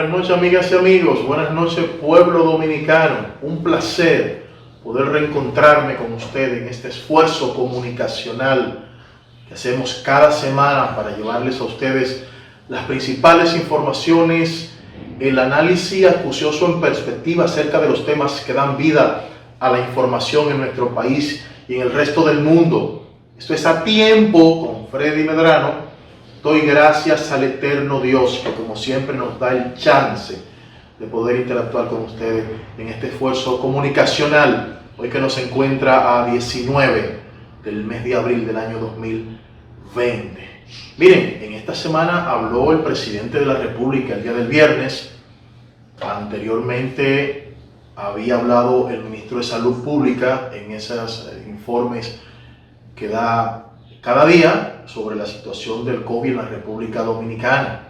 Buenas noches, amigas y amigos, buenas noches, pueblo dominicano. Un placer poder reencontrarme con ustedes en este esfuerzo comunicacional que hacemos cada semana para llevarles a ustedes las principales informaciones, el análisis acucioso en perspectiva acerca de los temas que dan vida a la información en nuestro país y en el resto del mundo. Esto es A Tiempo con Freddy Medrano. Doy gracias al eterno Dios que como siempre nos da el chance de poder interactuar con ustedes en este esfuerzo comunicacional, hoy que nos encuentra a 19 del mes de abril del año 2020. Miren, en esta semana habló el presidente de la República el día del viernes. Anteriormente había hablado el ministro de Salud Pública en esos informes que da cada día sobre la situación del COVID en la República Dominicana.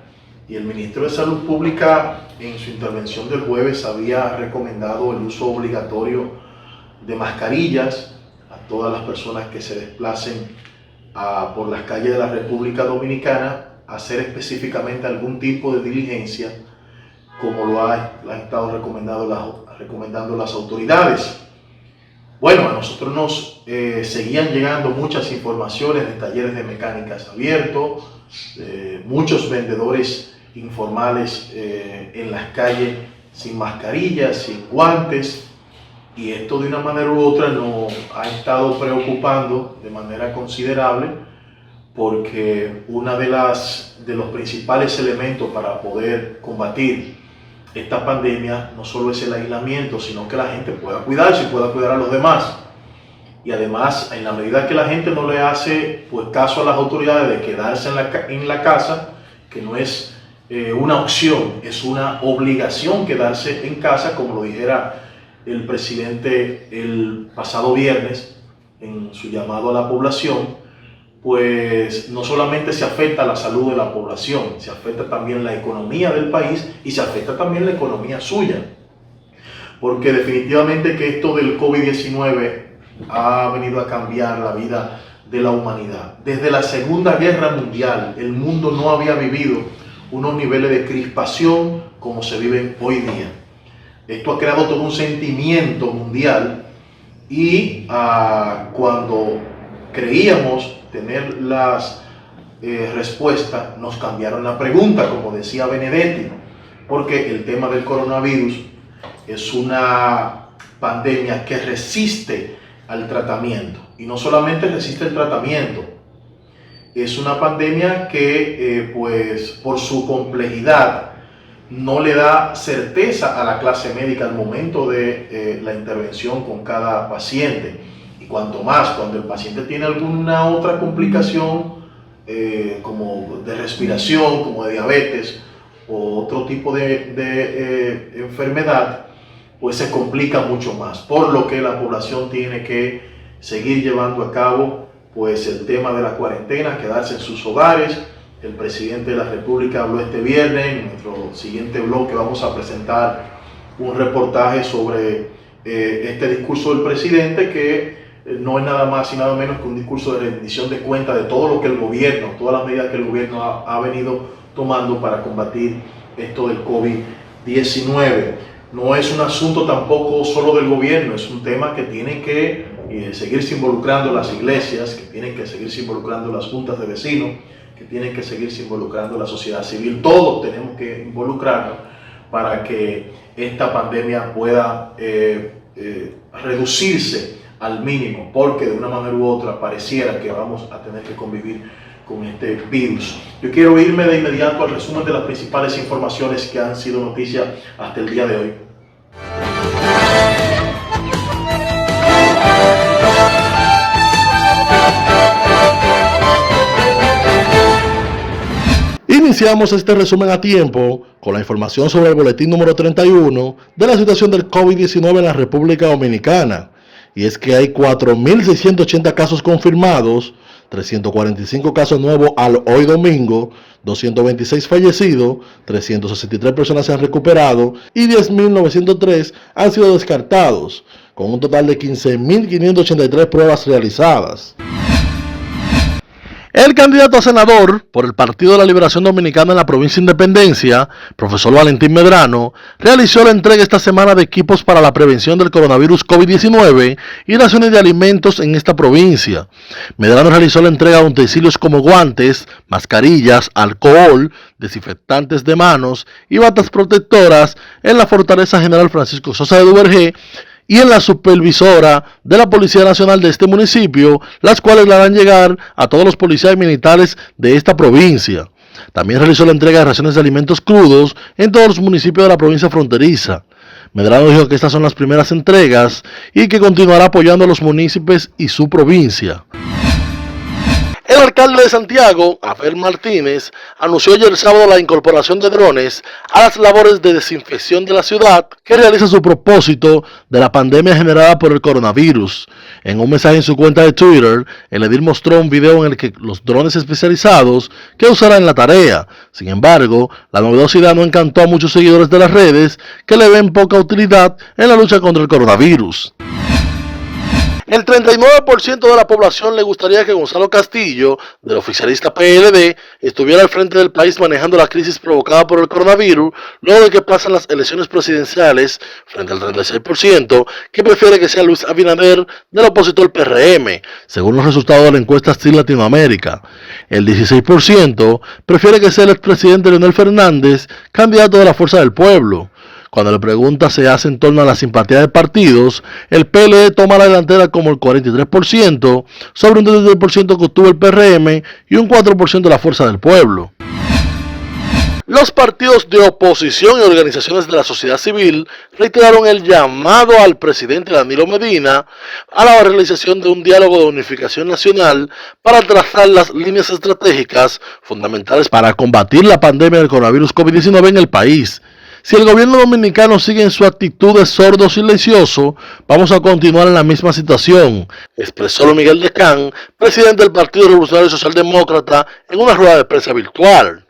Y el ministro de Salud Pública en su intervención del jueves había recomendado el uso obligatorio de mascarillas a todas las personas que se desplacen por las calles de la República Dominicana, hacer específicamente algún tipo de diligencia como lo han estado recomendando las autoridades. Bueno, a nosotros nos seguían llegando muchas informaciones de talleres de mecánicas abiertos, muchos vendedores informales en las calles sin mascarillas, sin guantes, y esto de una manera u otra nos ha estado preocupando de manera considerable porque uno de los principales elementos para poder combatir esta pandemia no solo es el aislamiento, sino que la gente pueda cuidarse y pueda cuidar a los demás. Y además, en la medida que la gente no le hace caso a las autoridades de quedarse en la casa, que no es una opción, es una obligación quedarse en casa, como lo dijera el presidente el pasado viernes en su llamado a la población, pues no solamente se afecta la salud de la población, se afecta también la economía del país y se afecta también la economía suya. Porque definitivamente que esto del COVID-19 ha venido a cambiar la vida de la humanidad. Desde la Segunda Guerra Mundial, el mundo no había vivido unos niveles de crispación como se viven hoy día. Esto ha creado todo un sentimiento mundial y cuando creíamos tener las respuestas, nos cambiaron la pregunta, como decía Benedetti, porque el tema del coronavirus es una pandemia que resiste al tratamiento, y no solamente resiste el tratamiento, es una pandemia que por su complejidad no le da certeza a la clase médica al momento de la intervención con cada paciente. Y cuanto más cuando el paciente tiene alguna otra complicación como de respiración, como de diabetes o otro tipo de enfermedad, pues se complica mucho más, por lo que la población tiene que seguir llevando a cabo el tema de la cuarentena, quedarse en sus hogares. El presidente de la República habló este viernes. En nuestro siguiente bloque vamos a presentar un reportaje sobre este discurso del presidente, que no es nada más y nada menos que un discurso de rendición de cuentas de todo lo que el gobierno, todas las medidas que el gobierno ha venido tomando para combatir esto del COVID-19. No es un asunto tampoco solo del gobierno, es un tema que tienen que seguirse involucrando las iglesias, que tienen que seguirse involucrando las juntas de vecinos, que tienen que seguirse involucrando la sociedad civil. Todos tenemos que involucrarnos para que esta pandemia pueda reducirse al mínimo, porque de una manera u otra pareciera que vamos a tener que convivir con este virus. Yo quiero irme de inmediato al resumen de las principales informaciones que han sido noticia hasta el día de hoy. Iniciamos este resumen a tiempo con la información sobre el boletín número 31 de la situación del COVID-19 en la República Dominicana. Y es que hay 4.680 casos confirmados, 345 casos nuevos al hoy domingo, 226 fallecidos, 363 personas se han recuperado y 10.903 han sido descartados, con un total de 15.583 pruebas realizadas. El candidato a senador por el Partido de la Liberación Dominicana en la provincia de Independencia, profesor Valentín Medrano, realizó la entrega esta semana de equipos para la prevención del coronavirus COVID-19 y raciones de alimentos en esta provincia. Medrano realizó la entrega de utensilios como guantes, mascarillas, alcohol, desinfectantes de manos y batas protectoras en la Fortaleza General Francisco Sosa de Duvergé y en la supervisora de la Policía Nacional de este municipio, las cuales la harán llegar a todos los policías militares de esta provincia. También realizó la entrega de raciones de alimentos crudos en todos los municipios de la provincia fronteriza. Medrano dijo que estas son las primeras entregas y que continuará apoyando a los municipios y su provincia. El alcalde de Santiago, Abel Martínez, anunció ayer sábado la incorporación de drones a las labores de desinfección de la ciudad que realiza su propósito de la pandemia generada por el coronavirus. En un mensaje en su cuenta de Twitter, el edil mostró un video en el que los drones especializados que usará en la tarea. Sin embargo, la novedosidad no encantó a muchos seguidores de las redes que le ven poca utilidad en la lucha contra el coronavirus. El 39% de la población le gustaría que Gonzalo Castillo, del oficialista PLD, estuviera al frente del país manejando la crisis provocada por el coronavirus, luego de que pasan las elecciones presidenciales, frente al 36%, que prefiere que sea Luis Abinader, del opositor PRM, según los resultados de la encuesta Still Latinoamérica. El 16% prefiere que sea el expresidente Leonel Fernández, candidato de la Fuerza del Pueblo. Cuando la pregunta se hace en torno a la simpatía de partidos, el PLD toma la delantera como el 43%, sobre un 33% que obtuvo el PRM y un 4% de la Fuerza del Pueblo. Los partidos de oposición y organizaciones de la sociedad civil reiteraron el llamado al presidente Danilo Medina a la realización de un diálogo de unificación nacional para trazar las líneas estratégicas fundamentales para combatir la pandemia del coronavirus COVID-19 en el país. Si el gobierno dominicano sigue en su actitud de sordo silencioso, vamos a continuar en la misma situación, expresó Miguel Decán, presidente del Partido Revolucionario Socialdemócrata, en una rueda de prensa virtual.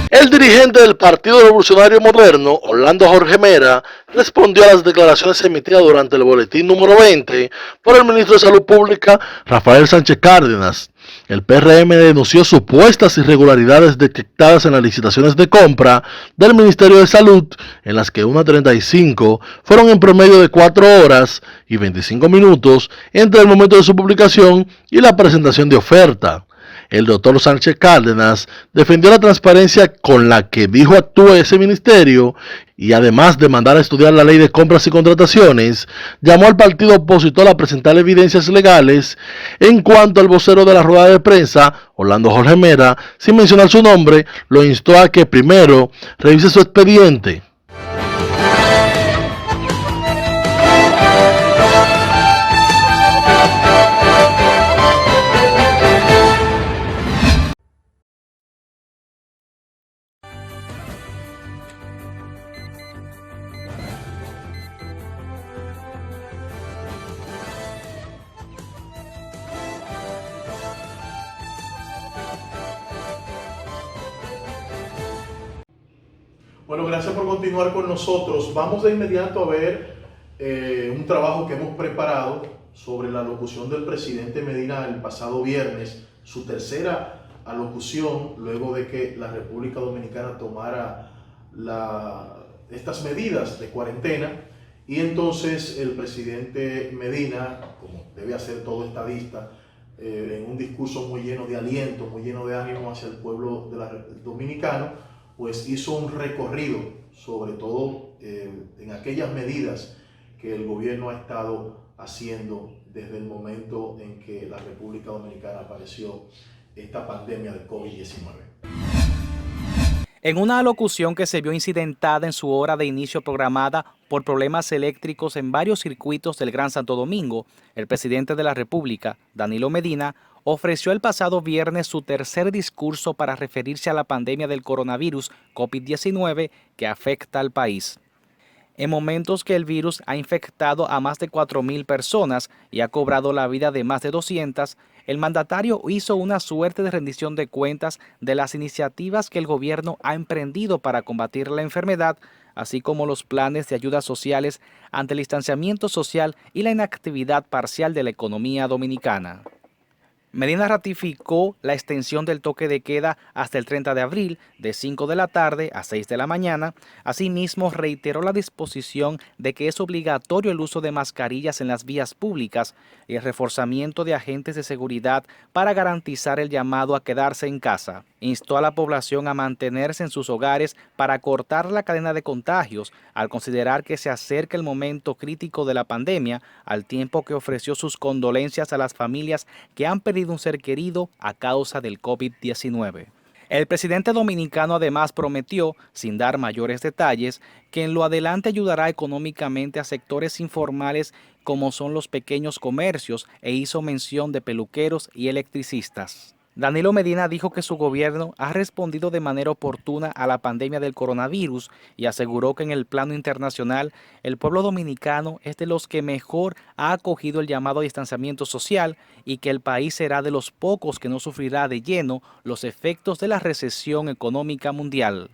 El dirigente del Partido Revolucionario Moderno, Orlando Jorge Mera, respondió a las declaraciones emitidas durante el boletín número 20 por el ministro de Salud Pública, Rafael Sánchez Cárdenas. El PRM denunció supuestas irregularidades detectadas en las licitaciones de compra del Ministerio de Salud, en las que unas 35 fueron en promedio de 4 horas y 25 minutos entre el momento de su publicación y la presentación de oferta. El doctor Sánchez Cárdenas defendió la transparencia con la que dijo actúa ese ministerio y además de mandar a estudiar la ley de compras y contrataciones, llamó al partido opositor a presentar evidencias legales. En cuanto al vocero de la rueda de prensa, Orlando Jorge Mera, sin mencionar su nombre, lo instó a que primero revise su expediente. Bueno, gracias por continuar con nosotros. Vamos de inmediato a ver un trabajo que hemos preparado sobre la alocución del presidente Medina el pasado viernes, su tercera alocución luego de que la República Dominicana tomara estas medidas de cuarentena. Y entonces el presidente Medina, como debe hacer todo estadista, en un discurso muy lleno de aliento, muy lleno de ánimo hacia el pueblo dominicano, pues hizo un recorrido, sobre todo en aquellas medidas que el gobierno ha estado haciendo desde el momento en que la República Dominicana apareció esta pandemia de COVID-19. En una alocución que se vio incidentada en su hora de inicio programada por problemas eléctricos en varios circuitos del Gran Santo Domingo, el presidente de la República, Danilo Medina, ofreció el pasado viernes su tercer discurso para referirse a la pandemia del coronavirus COVID-19 que afecta al país. En momentos que el virus ha infectado a más de 4.000 personas y ha cobrado la vida de más de 200, el mandatario hizo una suerte de rendición de cuentas de las iniciativas que el gobierno ha emprendido para combatir la enfermedad, así como los planes de ayudas sociales ante el distanciamiento social y la inactividad parcial de la economía dominicana. Medina ratificó la extensión del toque de queda hasta el 30 de abril, de 5 de la tarde a 6 de la mañana. Asimismo, reiteró la disposición de que es obligatorio el uso de mascarillas en las vías públicas y el reforzamiento de agentes de seguridad para garantizar el llamado a quedarse en casa. Instó a la población a mantenerse en sus hogares para cortar la cadena de contagios, al considerar que se acerca el momento crítico de la pandemia, al tiempo que ofreció sus condolencias a las familias que han perdido un ser querido a causa del COVID-19. El presidente dominicano además prometió, sin dar mayores detalles, que en lo adelante ayudará económicamente a sectores informales como son los pequeños comercios e hizo mención de peluqueros y electricistas. Danilo Medina dijo que su gobierno ha respondido de manera oportuna a la pandemia del coronavirus y aseguró que en el plano internacional el pueblo dominicano es de los que mejor ha acogido el llamado a distanciamiento social y que el país será de los pocos que no sufrirá de lleno los efectos de la recesión económica mundial.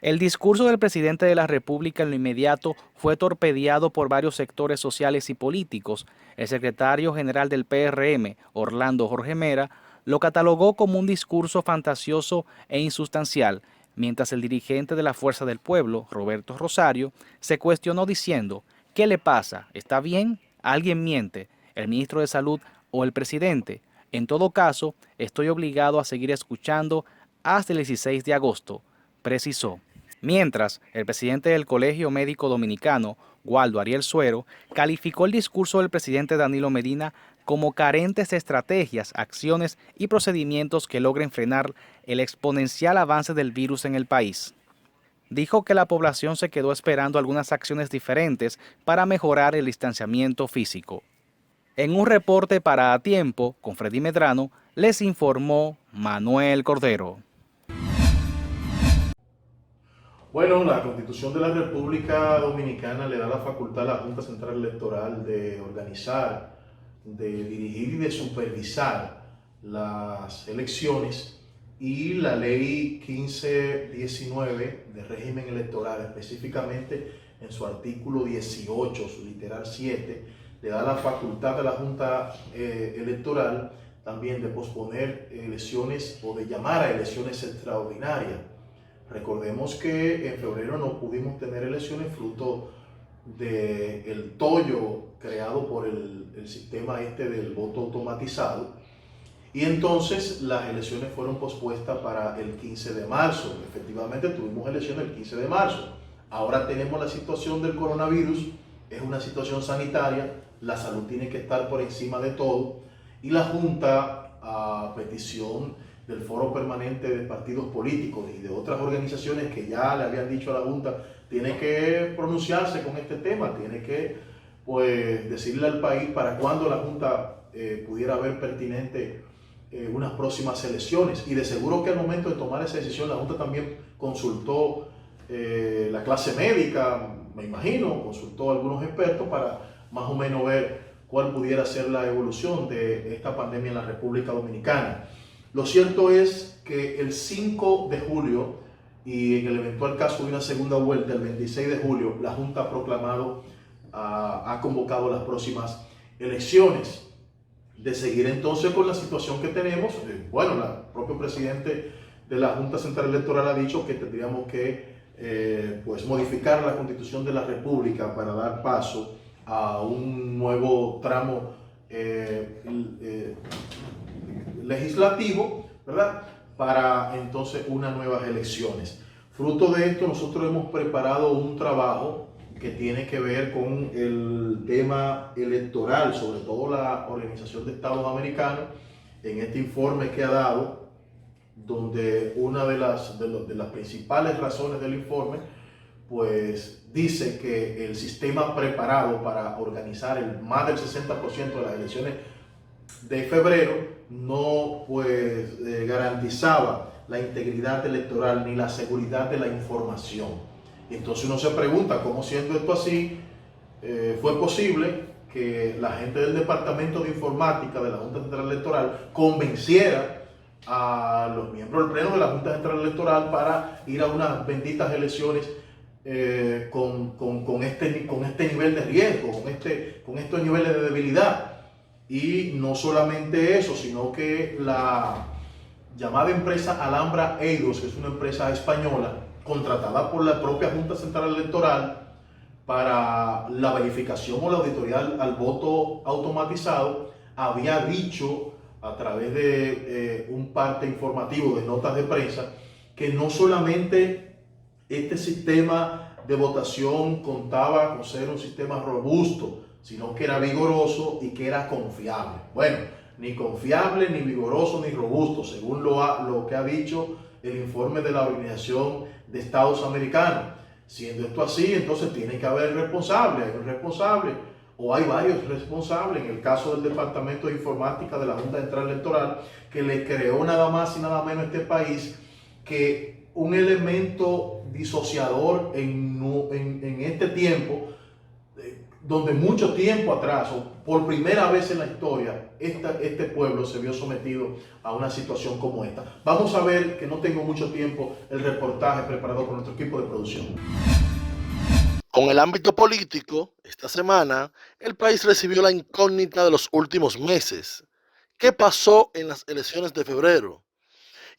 El discurso del presidente de la República en lo inmediato fue torpedeado por varios sectores sociales y políticos. El secretario general del PRM, Orlando Jorge Mera, lo catalogó como un discurso fantasioso e insustancial, mientras el dirigente de la Fuerza del Pueblo, Roberto Rosario, se cuestionó diciendo: ¿qué le pasa? ¿Está bien? ¿Alguien miente? ¿El ministro de Salud o el presidente? En todo caso, estoy obligado a seguir escuchando hasta el 16 de agosto, precisó. Mientras, el presidente del Colegio Médico Dominicano, Waldo Ariel Suero, calificó el discurso del presidente Danilo Medina como carentes de estrategias, acciones y procedimientos que logren frenar el exponencial avance del virus en el país. Dijo que la población se quedó esperando algunas acciones diferentes para mejorar el distanciamiento físico. En un reporte para A Tiempo, con Freddy Medrano, les informó Manuel Cordero. Bueno, la Constitución de la República Dominicana le da la facultad a la Junta Central Electoral de organizar, de dirigir y de supervisar las elecciones, y la Ley 1519 de régimen electoral, específicamente en su artículo 18, su literal 7, le da la facultad a la Junta Electoral también de posponer elecciones o de llamar a elecciones extraordinarias. Recordemos que en febrero no pudimos tener elecciones fruto del tollo creado por el sistema del voto automatizado, y entonces las elecciones fueron pospuestas para el 15 de marzo. Efectivamente tuvimos elecciones el 15 de marzo. Ahora tenemos la situación del coronavirus, es una situación sanitaria, la salud tiene que estar por encima de todo, y la Junta, a petición del Foro Permanente de Partidos Políticos y de otras organizaciones que ya le habían dicho a la Junta, tiene que pronunciarse con este tema, tiene que decirle al país para cuándo la Junta pudiera ver pertinente unas próximas elecciones. Y de seguro que al momento de tomar esa decisión la Junta también consultó la clase médica, me imagino, consultó a algunos expertos para más o menos ver cuál pudiera ser la evolución de esta pandemia en la República Dominicana. Lo cierto es que el 5 de julio, y en el eventual caso de una segunda vuelta, el 26 de julio, la Junta ha convocado las próximas elecciones. De seguir entonces con la situación que tenemos, bueno, el propio presidente de la Junta Central Electoral ha dicho que tendríamos que modificar la Constitución de la República para dar paso a un nuevo tramo legislativo, ¿verdad? Para entonces unas nuevas elecciones. Fruto de esto, nosotros hemos preparado un trabajo que tiene que ver con el tema electoral, sobre todo la Organización de Estados Americanos, en este informe que ha dado, donde una de las principales razones del informe, pues dice que el sistema preparado para organizar más del 60% de las elecciones de febrero no garantizaba la integridad electoral ni la seguridad de la información. Entonces uno se pregunta cómo, siendo esto así, fue posible que la gente del Departamento de Informática de la Junta Central Electoral convenciera a los miembros del Pleno de la Junta Central Electoral para ir a unas benditas elecciones con este nivel de riesgo, con estos niveles de debilidad. Y no solamente eso, sino que la llamada empresa Alhambra Eidos, que es una empresa española contratada por la propia Junta Central Electoral para la verificación o la auditoría al voto automatizado, había dicho a través de un parte informativo de notas de prensa que no solamente este sistema de votación contaba con ser un sistema robusto, sino que era vigoroso y que era confiable. Bueno, ni confiable, ni vigoroso, ni robusto, según lo que ha dicho el informe de la Organización de Estados Americanos. Siendo esto así, entonces tiene que haber responsable, hay un responsable o hay varios responsables. En el caso del Departamento de Informática de la Junta Central Electoral, que le creó nada más y nada menos a este país que un elemento disociador en este tiempo, donde mucho tiempo atrás, o por primera vez en la historia, este pueblo se vio sometido a una situación como esta. Vamos a ver, que no tengo mucho tiempo, el reportaje preparado por nuestro equipo de producción. Con el ámbito político, esta semana, el país recibió la incógnita de los últimos meses. ¿Qué pasó en las elecciones de febrero?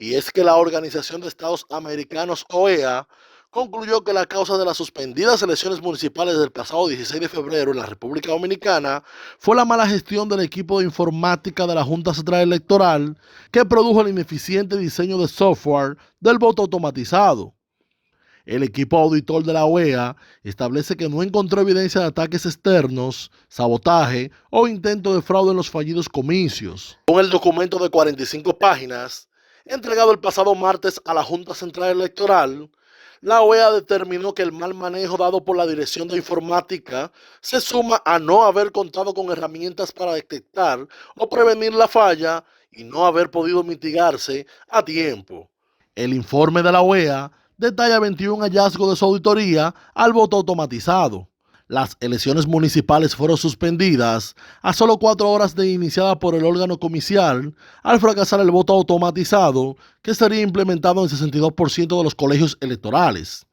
Y es que la Organización de Estados Americanos, OEA, concluyó que la causa de las suspendidas elecciones municipales del pasado 16 de febrero en la República Dominicana fue la mala gestión del equipo de informática de la Junta Central Electoral, que produjo el ineficiente diseño de software del voto automatizado. El equipo auditor de la OEA establece que no encontró evidencia de ataques externos, sabotaje o intento de fraude en los fallidos comicios. Con el documento de 45 páginas, entregado el pasado martes a la Junta Central Electoral, la OEA determinó que el mal manejo dado por la Dirección de Informática se suma a no haber contado con herramientas para detectar o prevenir la falla y no haber podido mitigarse a tiempo. El informe de la OEA detalla 21 hallazgos de su auditoría al voto automatizado. Las elecciones municipales fueron suspendidas a solo 4 horas de iniciada por el órgano comicial al fracasar el voto automatizado, que sería implementado en 62% de los colegios electorales.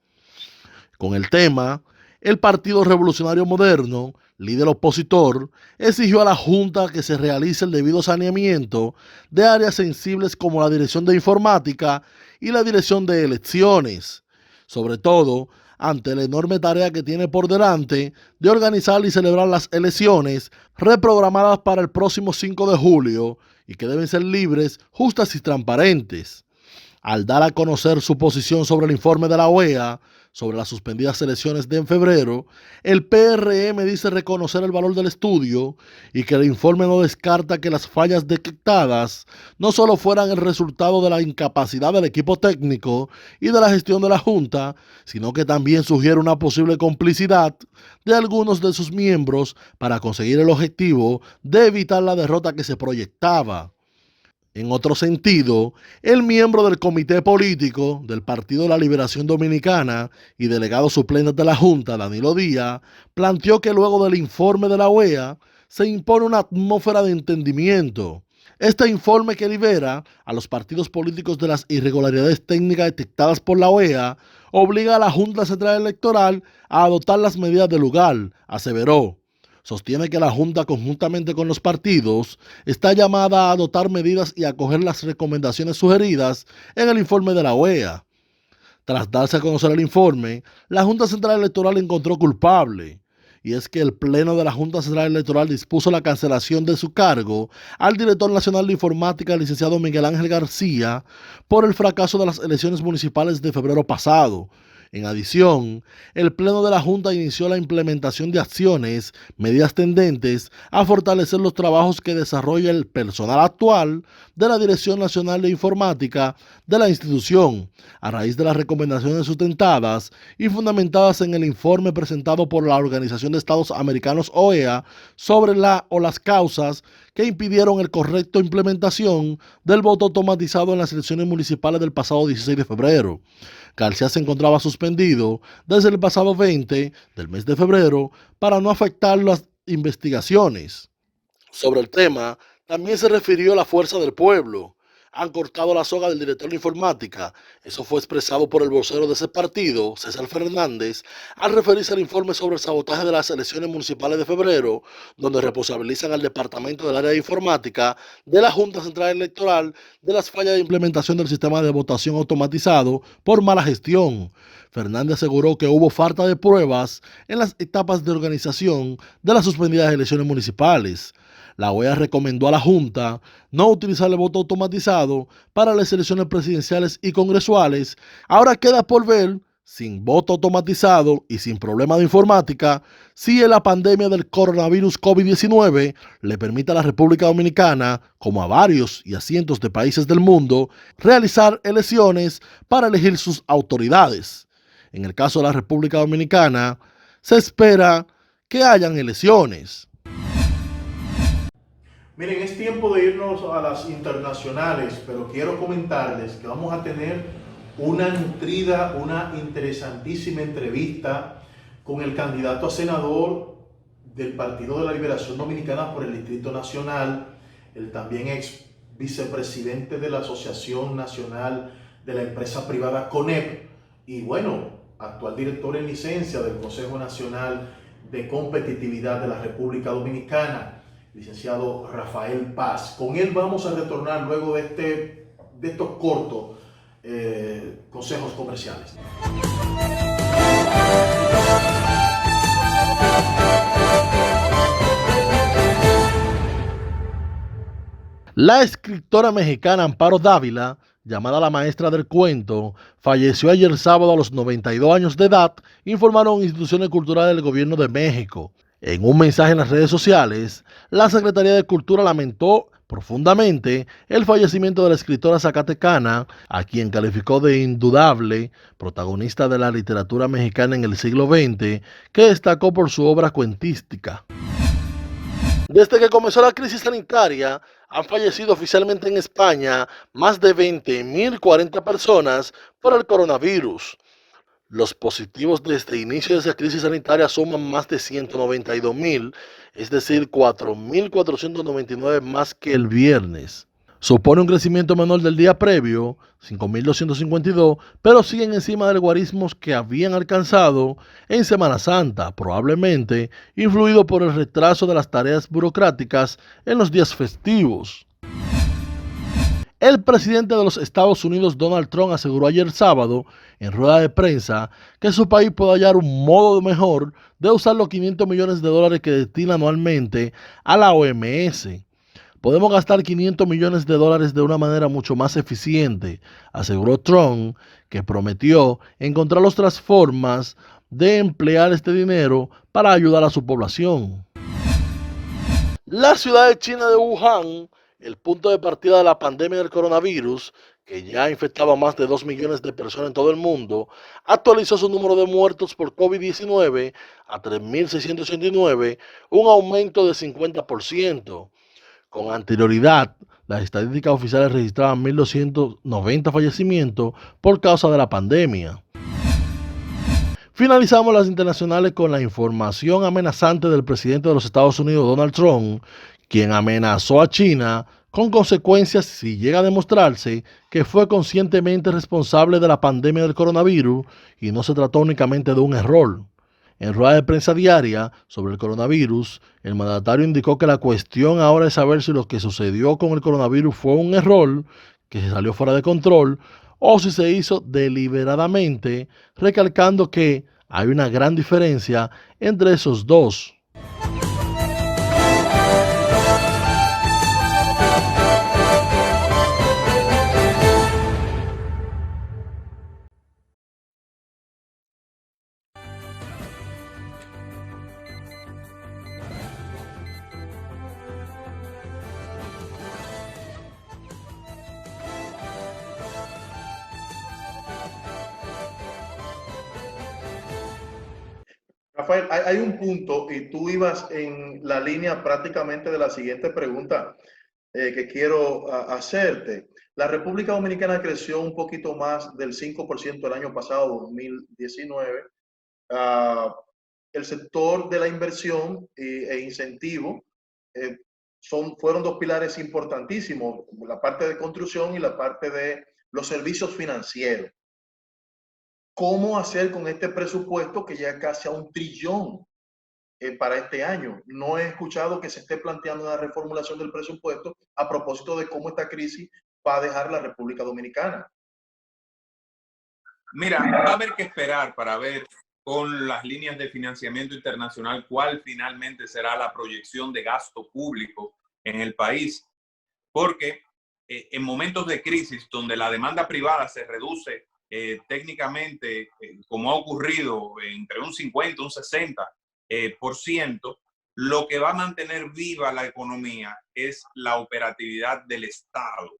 Con el tema, el Partido Revolucionario Moderno, líder opositor, exigió a la Junta que se realice el debido saneamiento de áreas sensibles como la Dirección de Informática y la Dirección de Elecciones, sobre todo ante la enorme tarea que tiene por delante de organizar y celebrar las elecciones reprogramadas para el próximo 5 de julio y que deben ser libres, justas y transparentes. Al dar a conocer su posición sobre el informe de la OEA sobre las suspendidas elecciones de en febrero, el PRM dice reconocer el valor del estudio y que el informe no descarta que las fallas detectadas no solo fueran el resultado de la incapacidad del equipo técnico y de la gestión de la Junta, sino que también sugiere una posible complicidad de algunos de sus miembros para conseguir el objetivo de evitar la derrota que se proyectaba. En otro sentido, el miembro del Comité Político del Partido de la Liberación Dominicana y delegado suplente de la Junta, Danilo Díaz, planteó que luego del informe de la OEA se impone una atmósfera de entendimiento. Este informe, que libera a los partidos políticos de las irregularidades técnicas detectadas por la OEA, obliga a la Junta Central Electoral a adoptar las medidas del lugar, aseveró. Sostiene que la Junta, conjuntamente con los partidos, está llamada a adoptar medidas y acoger las recomendaciones sugeridas en el informe de la OEA. Tras darse a conocer el informe, la Junta Central Electoral encontró culpable, y es que el Pleno de la Junta Central Electoral dispuso la cancelación de su cargo al director nacional de informática, el licenciado Miguel Ángel García, por el fracaso de las elecciones municipales de febrero pasado. En adición, el Pleno de la Junta inició la implementación de acciones, medidas tendentes a fortalecer los trabajos que desarrolla el personal actual de la Dirección Nacional de Informática de la institución, a raíz de las recomendaciones sustentadas y fundamentadas en el informe presentado por la Organización de Estados Americanos, OEA, sobre las causas que impidieron el correcto implementación del voto automatizado en las elecciones municipales del pasado 16 de febrero. García se encontraba suspendido desde el pasado 20 del mes de febrero para no afectar las investigaciones. Sobre el tema, también se refirió a la Fuerza del Pueblo, han cortado la soga del director de informática. Eso fue expresado por el vocero de ese partido, César Fernández, al referirse al informe sobre el sabotaje de las elecciones municipales de febrero, donde responsabilizan al Departamento del Área de Informática de la Junta Central Electoral de las fallas de implementación del sistema de votación automatizado por mala gestión. Fernández aseguró que hubo falta de pruebas en las etapas de organización de las suspendidas elecciones municipales. La OEA recomendó a la Junta no utilizar el voto automatizado para las elecciones presidenciales y congresuales. Ahora queda por ver, sin voto automatizado y sin problema de informática, si la pandemia del coronavirus COVID-19 le permite a la República Dominicana, como a varios y a cientos de países del mundo, realizar elecciones para elegir sus autoridades. En el caso de la República Dominicana, se espera que hayan elecciones. Miren, es tiempo de irnos a las internacionales, pero quiero comentarles que vamos a tener una nutrida, una interesantísima entrevista con el candidato a senador del Partido de la Liberación Dominicana por el Distrito Nacional, el también ex vicepresidente de la Asociación Nacional de la Empresa Privada CONEP y bueno, actual director en licencia del Consejo Nacional de Competitividad de la República Dominicana, licenciado Rafael Paz. Con él vamos a retornar luego de estos cortos consejos comerciales. La escritora mexicana Amparo Dávila, llamada la maestra del cuento, falleció ayer sábado a los 92 años de edad, informaron instituciones culturales del gobierno de México. En un mensaje en las redes sociales, la Secretaría de Cultura lamentó profundamente el fallecimiento de la escritora zacatecana, a quien calificó de indudable protagonista de la literatura mexicana en el siglo XX, que destacó por su obra cuentística. Desde que comenzó la crisis sanitaria, han fallecido oficialmente en España más de 20.040 personas por el coronavirus. Los positivos desde el inicio de esa crisis sanitaria suman más de 192.000, es decir, 4.499 más que el viernes. Supone un crecimiento menor del día previo, 5.252, pero siguen encima del guarismos que habían alcanzado en Semana Santa, probablemente influido por el retraso de las tareas burocráticas en los días festivos. El presidente de los Estados Unidos, Donald Trump, aseguró ayer sábado, en rueda de prensa, que su país puede hallar un modo mejor de usar los 500 millones de dólares que destina anualmente a la OMS. Podemos gastar 500 millones de dólares de una manera mucho más eficiente, aseguró Trump, que prometió encontrar otras formas de emplear este dinero para ayudar a su población. La ciudad de China de Wuhan, el punto de partida de la pandemia del coronavirus, que ya ha infectado a más de 2 millones de personas en todo el mundo, actualizó su número de muertos por COVID-19 a 3.689, un aumento de 50%. Con anterioridad, las estadísticas oficiales registraban 1.290 fallecimientos por causa de la pandemia. Finalizamos las internacionales con la información amenazante del presidente de los Estados Unidos, Donald Trump, quien amenazó a China con consecuencias si llega a demostrarse que fue conscientemente responsable de la pandemia del coronavirus y no se trató únicamente de un error. En rueda de prensa diaria sobre el coronavirus, el mandatario indicó que la cuestión ahora es saber si lo que sucedió con el coronavirus fue un error que se salió fuera de control o si se hizo deliberadamente, recalcando que hay una gran diferencia entre esos dos. Rafael, hay un punto y tú ibas en la línea prácticamente de la siguiente pregunta que quiero hacerte. La República Dominicana creció un poquito más del 5% el año pasado, 2019. El sector de la inversión e incentivo fueron dos pilares importantísimos, la parte de construcción y la parte de los servicios financieros. ¿Cómo hacer con este presupuesto que ya casi a 1 trillón para este año? No he escuchado que se esté planteando una reformulación del presupuesto a propósito de cómo esta crisis va a dejar la República Dominicana. Mira, va a haber que esperar para ver con las líneas de financiamiento internacional cuál finalmente será la proyección de gasto público en el país, porque en momentos de crisis donde la demanda privada se reduce técnicamente, como ha ocurrido, entre un 50 y un 60%, lo que va a mantener viva la economía es la operatividad del Estado,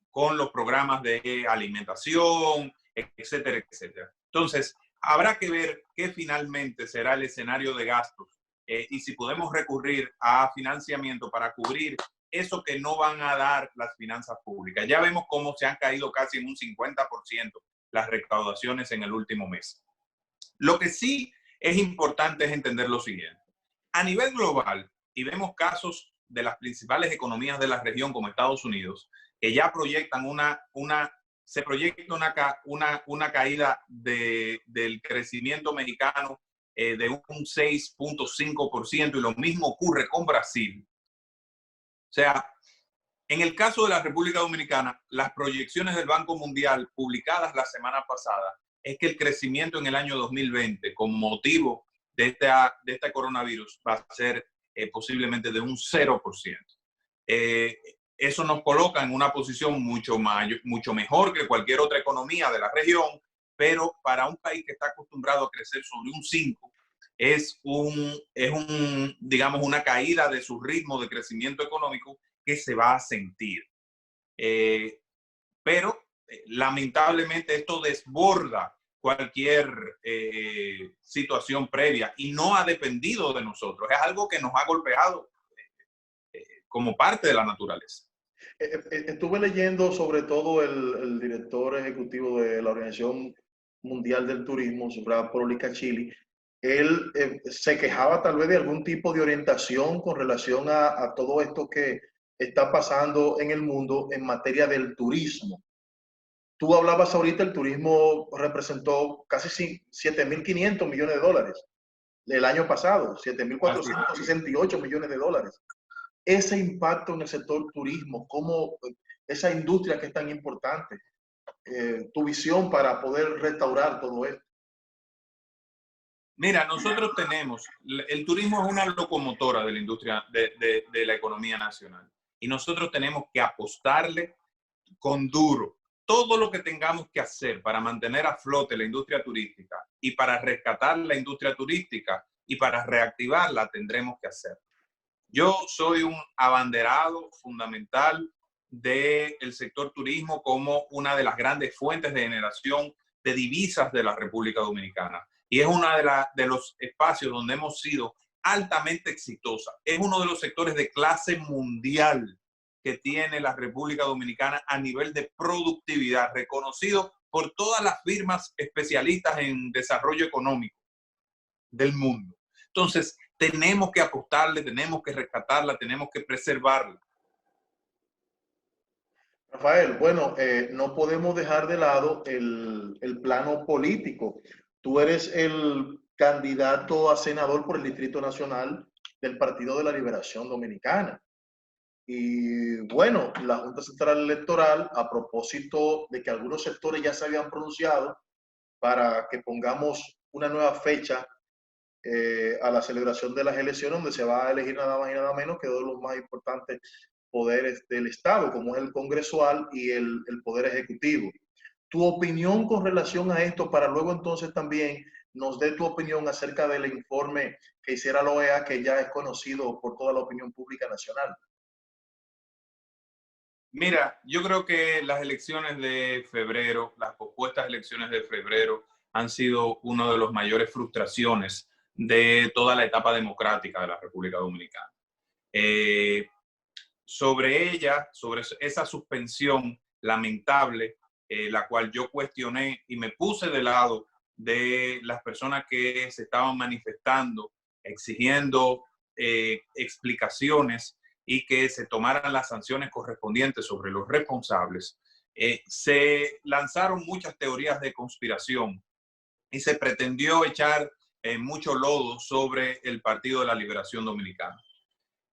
con los programas de alimentación, etcétera, etcétera. Entonces, habrá que ver qué finalmente será el escenario de gastos y si podemos recurrir a financiamiento para cubrir eso que no van a dar las finanzas públicas. Ya vemos cómo se han caído casi en un 50% las recaudaciones en el último mes. Lo que sí es importante es entender lo siguiente. A nivel global, y vemos casos de las principales economías de la región como Estados Unidos, que ya proyectan se proyecta una caída del crecimiento mexicano de un 6.5%, y lo mismo ocurre con Brasil. O sea, en el caso de la República Dominicana, las proyecciones del Banco Mundial publicadas la semana pasada es que el crecimiento en el año 2020 con motivo de este coronavirus va a ser posiblemente de un 0%. Eso nos coloca en una posición mucho mejor que cualquier otra economía de la región, pero para un país que está acostumbrado a crecer sobre un 5%, digamos, una caída de su ritmo de crecimiento económico que se va a sentir. Pero lamentablemente esto desborda cualquier situación previa y no ha dependido de nosotros. Es algo que nos ha golpeado como parte de la naturaleza. Estuve leyendo sobre todo el director ejecutivo de la Organización Mundial del Turismo, Subra Chili. Él se quejaba tal vez de algún tipo de orientación con relación a todo esto que está pasando en el mundo en materia del turismo. Tú hablabas ahorita, el turismo representó casi 7.500 millones de dólares el año pasado, 7.468 millones de dólares. Ese impacto en el sector turismo, cómo esa industria que es tan importante, tu visión para poder restaurar todo esto. Mira, nosotros el turismo es una locomotora de la industria, de la economía nacional, y nosotros tenemos que apostarle con duro. Todo lo que tengamos que hacer para mantener a flote la industria turística y para rescatar la industria turística y para reactivarla, tendremos que hacer. Yo soy un abanderado fundamental del sector turismo como una de las grandes fuentes de generación de divisas de la República Dominicana. Y es uno de los espacios donde hemos sido altamente exitosa. Es uno de los sectores de clase mundial que tiene la República Dominicana a nivel de productividad, reconocido por todas las firmas especialistas en desarrollo económico del mundo. Entonces, tenemos que apostarle, tenemos que rescatarla, tenemos que preservarla. Rafael, bueno, no podemos dejar de lado el plano político. Tú eres el candidato a senador por el Distrito Nacional del Partido de la Liberación Dominicana. Y bueno, la Junta Central Electoral, a propósito de que algunos sectores ya se habían pronunciado para que pongamos una nueva fecha a la celebración de las elecciones, donde se va a elegir nada más y nada menos que dos de los más importantes poderes del Estado, como es el congresual y el poder ejecutivo. Tu opinión con relación a esto, para luego entonces también nos dé tu opinión acerca del informe que hiciera la OEA, que ya es conocido por toda la opinión pública nacional. Mira, yo creo que las elecciones de febrero, las pospuestas elecciones de febrero, han sido una de las mayores frustraciones de toda la etapa democrática de la República Dominicana. Sobre esa suspensión lamentable, la cual yo cuestioné y me puse de lado de las personas que se estaban manifestando, exigiendo explicaciones y que se tomaran las sanciones correspondientes sobre los responsables, se lanzaron muchas teorías de conspiración y se pretendió echar mucho lodo sobre el Partido de la Liberación Dominicana.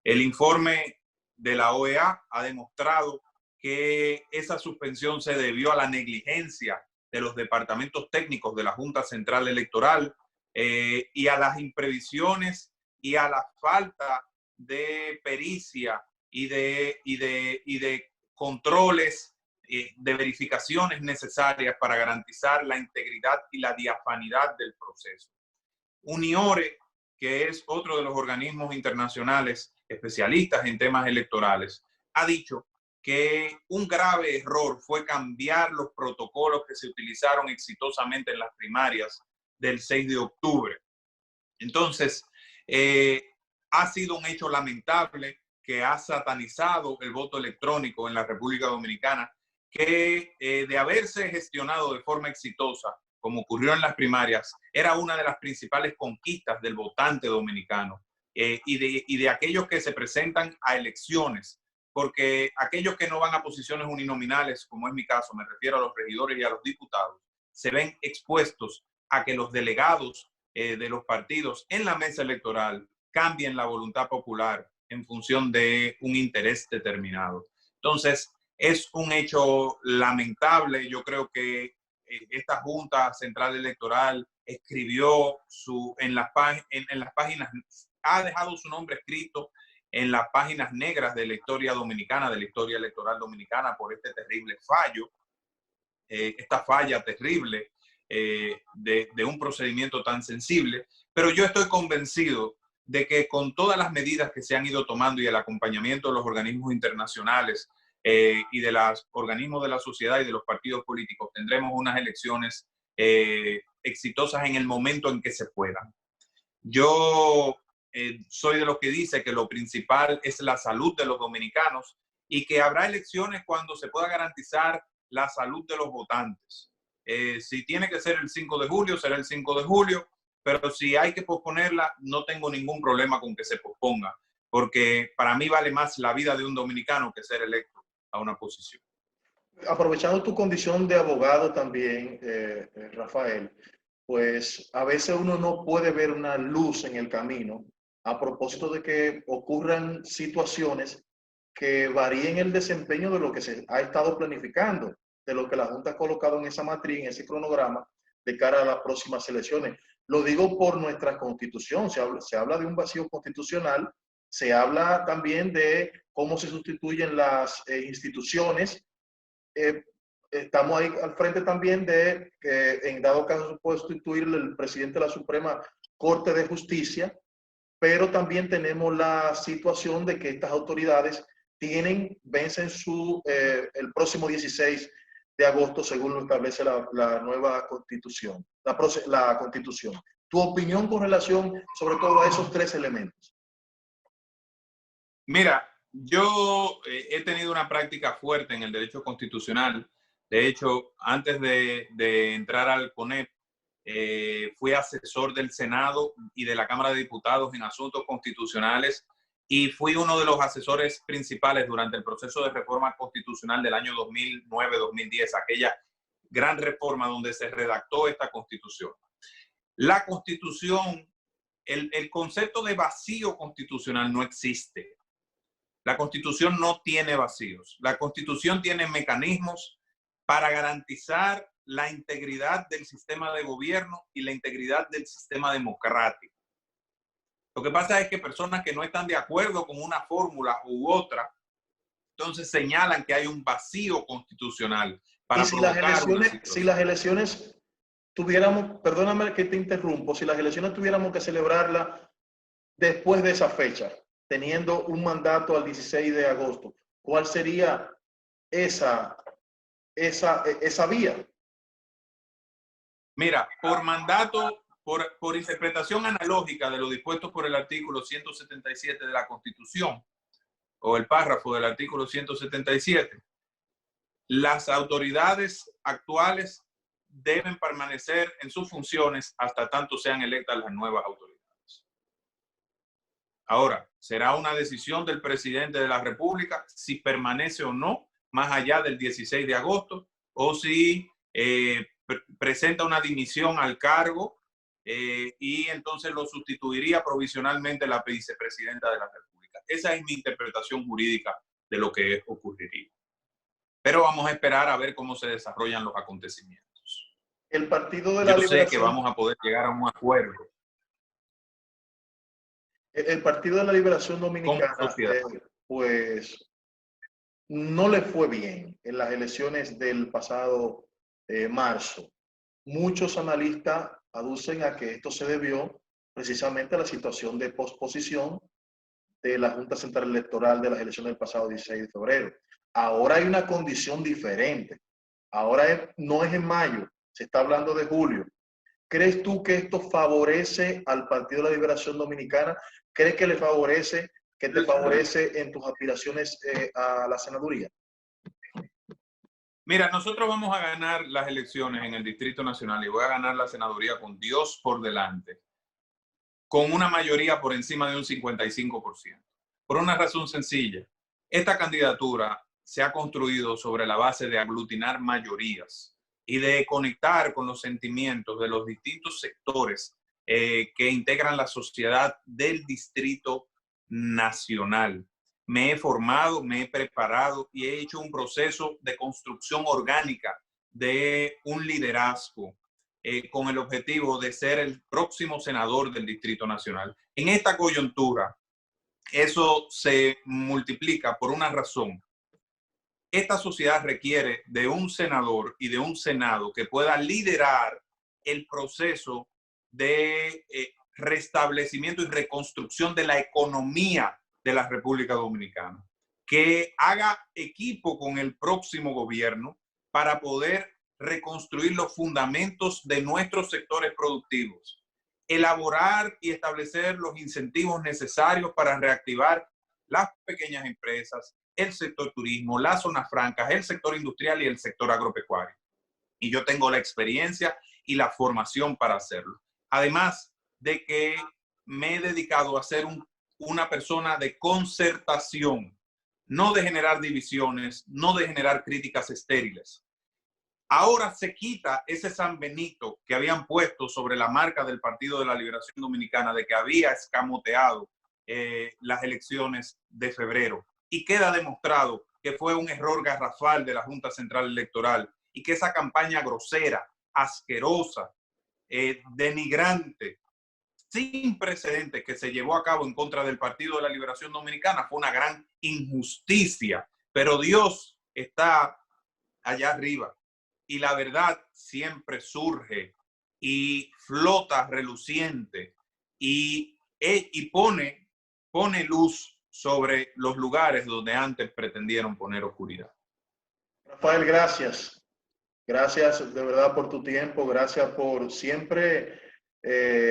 El informe de la OEA ha demostrado que esa suspensión se debió a la negligencia de los departamentos técnicos de la Junta Central Electoral y a las imprevisiones y a la falta de pericia y de controles, de verificaciones necesarias para garantizar la integridad y la diafanidad del proceso. Uniore, que es otro de los organismos internacionales especialistas en temas electorales, ha dicho que un grave error fue cambiar los protocolos que se utilizaron exitosamente en las primarias del 6 de octubre. Entonces, ha sido un hecho lamentable que ha satanizado el voto electrónico en la República Dominicana, que de haberse gestionado de forma exitosa, como ocurrió en las primarias, era una de las principales conquistas del votante dominicano y de aquellos que se presentan a elecciones, porque aquellos que no van a posiciones uninominales, como es mi caso, me refiero a los regidores y a los diputados, se ven expuestos a que los delegados de los partidos en la mesa electoral cambien la voluntad popular en función de un interés determinado. Entonces, es un hecho lamentable. Yo creo que esta Junta Central Electoral escribió en las páginas, ha dejado su nombre escrito en las páginas negras de la historia dominicana, de la historia electoral dominicana, por este terrible fallo, esta falla terrible de un procedimiento tan sensible. Pero yo estoy convencido de que con todas las medidas que se han ido tomando y el acompañamiento de los organismos internacionales y de los organismos de la sociedad y de los partidos políticos, tendremos unas elecciones exitosas en el momento en que se puedan. Yo soy de los que dice que lo principal es la salud de los dominicanos y que habrá elecciones cuando se pueda garantizar la salud de los votantes. Si tiene que ser el 5 de julio, será el 5 de julio, pero si hay que posponerla, no tengo ningún problema con que se posponga, porque para mí vale más la vida de un dominicano que ser electo a una posición. Aprovechando tu condición de abogado también, Rafael, pues a veces uno no puede ver una luz en el camino a propósito de que ocurran situaciones que varíen el desempeño de lo que se ha estado planificando, de lo que la Junta ha colocado en esa matriz, en ese cronograma, de cara a las próximas elecciones. Lo digo por nuestra Constitución, se habla de un vacío constitucional, se habla también de cómo se sustituyen las instituciones. Estamos ahí al frente también de que en dado caso se puede sustituir el presidente de la Suprema Corte de Justicia, pero también tenemos la situación de que estas autoridades vencen el próximo 16 de agosto, según lo establece la nueva Constitución, la Constitución. ¿Tu opinión con relación sobre todo a esos tres elementos? Mira, yo he tenido una práctica fuerte en el derecho constitucional. De hecho, antes de entrar al CONEP, fui asesor del Senado y de la Cámara de Diputados en asuntos constitucionales y fui uno de los asesores principales durante el proceso de reforma constitucional del año 2009-2010, aquella gran reforma donde se redactó esta Constitución. La Constitución, el concepto de vacío constitucional no existe. La Constitución no tiene vacíos. La Constitución tiene mecanismos para garantizar la integridad del sistema de gobierno y la integridad del sistema democrático. Lo que pasa es que personas que no están de acuerdo con una fórmula u otra, entonces señalan que hay un vacío constitucional para si las elecciones tuviéramos, perdóname que te interrumpo, si las elecciones tuviéramos que celebrarlas después de esa fecha, teniendo un mandato al 16 de agosto, ¿cuál sería esa vía? Mira, por mandato, por interpretación analógica de lo dispuesto por el artículo 177 de la Constitución, o el párrafo del artículo 177, las autoridades actuales deben permanecer en sus funciones hasta tanto sean electas las nuevas autoridades. Ahora, será una decisión del presidente de la República si permanece o no más allá del 16 de agosto o si presenta una dimisión al cargo y entonces lo sustituiría provisionalmente la vicepresidenta de la República. Esa es mi interpretación jurídica de lo que ocurriría. Pero vamos a esperar a ver cómo se desarrollan los acontecimientos. El Partido de la Yo sé que Liberación, vamos a poder llegar a un acuerdo. el Partido de la Liberación Dominicana, pues no le fue bien en las elecciones del pasado marzo. Muchos analistas aducen a que esto se debió precisamente a la situación de posposición de la Junta Central Electoral de las elecciones del pasado 16 de febrero. Ahora hay una condición diferente. Ahora no es en mayo, se está hablando de julio. ¿Crees tú que esto favorece al Partido de la Liberación Dominicana? ¿Crees que le favorece, que te favorece en tus aspiraciones a la senaduría? Mira, nosotros vamos a ganar las elecciones en el Distrito Nacional y voy a ganar la senaduría con Dios por delante, con una mayoría por encima de un 55%. Por una razón sencilla. Esta candidatura se ha construido sobre la base de aglutinar mayorías y de conectar con los sentimientos de los distintos sectores que integran la sociedad del Distrito Nacional. Me he formado, me he preparado y he hecho un proceso de construcción orgánica de un liderazgo con el objetivo de ser el próximo senador del Distrito Nacional. En esta coyuntura, eso se multiplica por una razón. Esta sociedad requiere de un senador y de un senado que pueda liderar el proceso de restablecimiento y reconstrucción de la economía de la República Dominicana, que haga equipo con el próximo gobierno para poder reconstruir los fundamentos de nuestros sectores productivos, elaborar y establecer los incentivos necesarios para reactivar las pequeñas empresas, el sector turismo, las zonas francas, el sector industrial y el sector agropecuario. Y yo tengo la experiencia y la formación para hacerlo. Además de que me he dedicado a ser una persona de concertación, no de generar divisiones, no de generar críticas estériles. Ahora se quita ese San Benito que habían puesto sobre la marca del Partido de la Liberación Dominicana de que había escamoteado las elecciones de febrero. Y queda demostrado que fue un error garrafal de la Junta Central Electoral y que esa campaña grosera, asquerosa, denigrante, sin precedentes que se llevó a cabo en contra del Partido de la Liberación Dominicana fue una gran injusticia. Pero Dios está allá arriba y la verdad siempre surge y flota reluciente y pone luz sobre los lugares donde antes pretendieron poner oscuridad. Rafael, gracias. Gracias de verdad por tu tiempo, gracias por siempre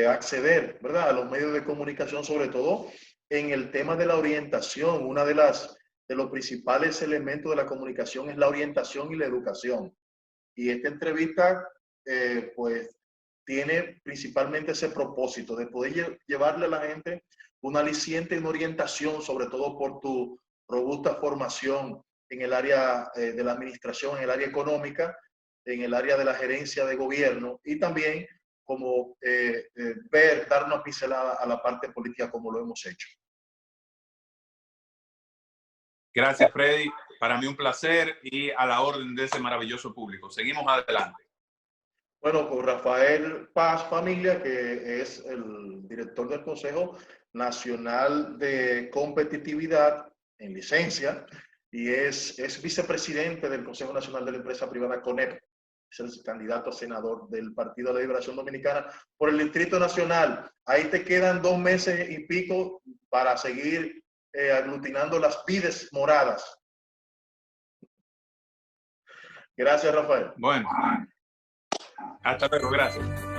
acceder, ¿verdad?, a los medios de comunicación, sobre todo en el tema de la orientación. Una de los principales elementos de la comunicación es la orientación y la educación. Y esta entrevista, pues, tiene principalmente ese propósito de poder llevarle a la gente un aliciente y una orientación, sobre todo por tu robusta formación en el área de la administración, en el área económica, en el área de la gerencia de gobierno y también como dar una pincelada a la parte política como lo hemos hecho. Gracias, Freddy. Para mí un placer y a la orden de ese maravilloso público. Seguimos adelante. Bueno, con Rafael Paz Familia, que es el director del Consejo Nacional de Competitividad en licencia y es vicepresidente del Consejo Nacional de la Empresa Privada CONEP. Es el candidato a senador del Partido de la Liberación Dominicana por el Distrito Nacional. Ahí te quedan 2 meses y pico para seguir aglutinando las vides moradas. Gracias, Rafael. Bueno, hasta luego, gracias.